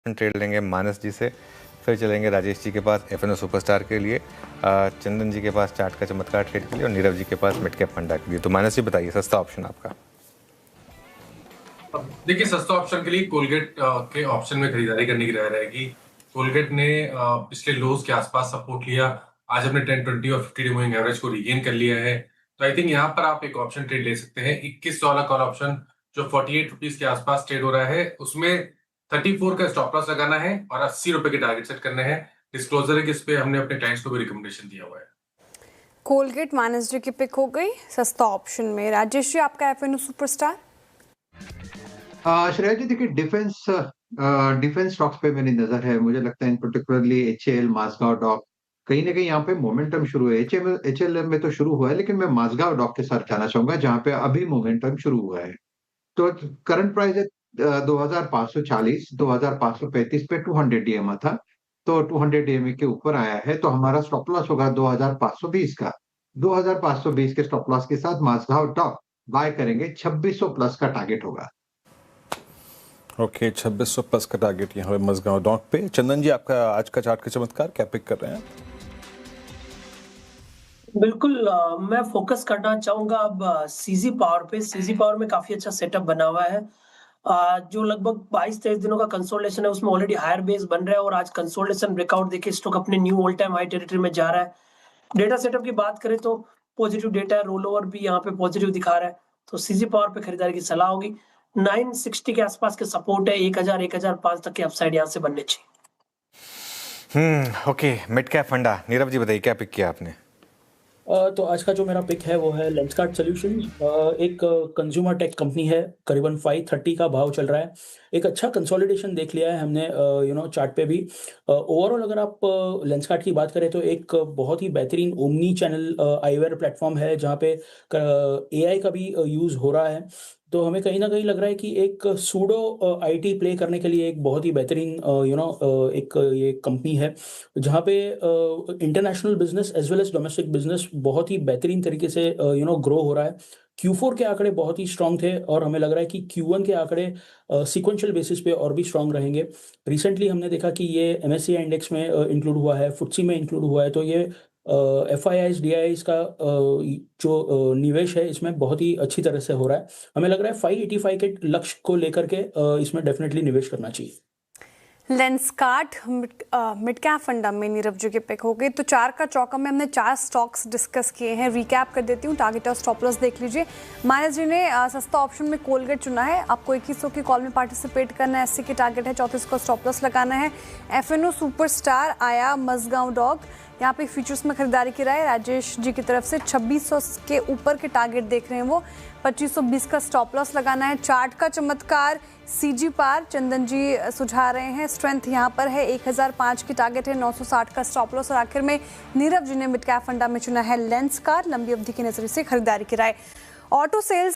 Trade लेंगे मानस जी से, फिर चलेंगे राजेश जी के पास एफएनओ सुपरस्टार के लिए, चंदन जी के पास चार्ट का चमत्कार ट्रेड के लिए, और नीरव जी के पास मिड कैप फंडा के लिए। तो मानस जी बताइए, सस्ता ऑप्शन आपका। देखिए, सस्ता ऑप्शन के लिए कोलगेट के ऑप्शन में खरीदारी करने की राय रहेगी। कोलगेट ने पिछले लोज के आसपास सपोर्ट लिया, आज अपने 10, 20 और 50 डे मूविंग एवरेज को रिगेन कर लिया है। तो आई थिंक यहाँ पर आप एक ऑप्शन ट्रेड ले सकते हैं। $21 कॉल ऑप्शन जो 48 रुपीज के आसपास ट्रेड हो रहा है, उसमें 34 का स्टॉप लॉस लगाना है और 80 रुपए के टारगेट सेट करने हैं। डिस्क्लोजर है कि इस पे हमने अपने क्लाइंट्स को भी रिकमेंडेशन दिया हुआ है। कोलगेट मानस जी की पिक हो गई सस्ता ऑप्शन में। राजेश जी, आपका एफएनओ सुपरस्टार। श्रेया जी, देखिए डिफेंस स्टॉक्स पे मेरी नजर है। मुझे लगता है इन पर्टिकुलरली एचएएल, माजगांव डॉक, कहीं ना कहीं यहाँ पे मोमेंटम शुरू है। एचएएल में तो शुरू हुआ है, लेकिन मैं माजगांव डॉक के साथ जाना चाहूंगा जहाँ पे अभी मोमेंटम शुरू हुआ है। तो करंट प्राइस है 2540, 2535 पे 200 डीएमए था, तो 200 डीएमए के ऊपर आया है, तो हमारा स्टॉप लॉस होगा 2520 का। 2520 के स्टॉप लॉस के साथ माजगांव डॉक बाय करेंगे, 2600 प्लस का टारगेट होगा। ओके, 2600 प्लस का टारगेट यहाँ पे मजगांव डॉक पे। चंदन जी, आपका आज का चार्ट का चमत्कार क्या पिक कर रहे हैं? बिल्कुल, मैं फोकस करना चाहूंगा अब सीजी पावर पे। सीजी पावर में काफी अच्छा सेटअप बना हुआ है। जो लगभग 22-23 दिनों का कंसोलिडेशन है, उसमें ऑलरेडी हायर बेस बन रहा है और आज कंसोलिडेशन ब्रेकआउट देखिए स्टॉक अपने knew all time high territory में जा रहा है। डेटा सेटअप की बात करें तो पॉजिटिव डेटा है, रोल ओवर भी यहाँ पे पॉजिटिव दिखा रहा है, तो सीजी पावर पे खरीदारी की सलाह होगी। 960 के आसपास के सपोर्ट है, 1000, 1005 तक के अपसाइड यहाँ से बनने चाहिए। ओके, मिड कैप फंडा, नीरव जी बताइए क्या पिक किया आपने? तो आज का जो मेरा पिक है वो है लेंसकार्ट सॉल्यूशंस। एक कंज्यूमर टेक कंपनी है, करीबन 530 का भाव चल रहा है। एक अच्छा कंसोलिडेशन देख लिया है हमने चार्ट पे भी। ओवरऑल अगर आप लेंसकार्ट की बात करें तो एक बहुत ही बेहतरीन ओमनी चैनल आईवेयर प्लेटफॉर्म है जहाँ पे एआई का भी यूज़ हो रहा है। तो हमें कहीं ना कहीं लग रहा है कि एक सूडो आईटी प्ले करने के लिए एक बहुत ही बेहतरीन एक ये कंपनी है जहाँ पे international business as well as domestic business बहुत ही बेहतरीन तरीके से ग्रो हो रहा है। Q4 के आंकड़े बहुत ही स्ट्रांग थे और हमें लग रहा है कि Q1 के आंकड़े सिक्वेंशियल बेसिस पे और भी स्ट्रांग रहेंगे। रिसेंटली हमने देखा कि ये MSCI इंडेक्स में इंक्लूड हुआ है, FTSE में इंक्लूड हुआ है, तो ये FIIs DIIs का जो निवेश है इसमें बहुत ही अच्छी तरह से हो रहा है। हमें लग रहा है 585 के लक्ष्य को लेकर के इसमें डेफिनेटली निवेश करना चाहिए। लेंसकार्ट मिड कैप फंडा में नीरव जी के पिक हो गई। तो 4 का चौका में हमने 4 स्टॉक्स डिस्कस किए हैं। रिकैप कर देती हूँ, टारगेट और स्टॉप लॉस देख लीजिए। मानस जी ने सस्ता ऑप्शन में कोलगेट चुना है। आपको 2100 की कॉल में पार्टिसिपेट करना है, 80 की टारगेट है, 34 को स्टॉप लॉस लगाना है। एफएनओ सुपरस्टार आया मजगांव डॉग, यहाँ पे फीचर्स में खरीदारी की राय राजेश जी की तरफ से। 2600 के ऊपर के टारगेट देख रहे हैं वो, 2520 का स्टॉप लॉस लगाना है। चार्ट का चमत्कार सीजी पार चंदन जी सुझा रहे हैं, स्ट्रेंथ यहाँ पर है, 1005 की टारगेट है, 960 का स्टॉप लॉस। और आखिर में नीरव जी ने मिड कैप फंडा में चुना है लेंसकार्ट, लंबी अवधि की नजर से खरीदारी की राय। Auto sales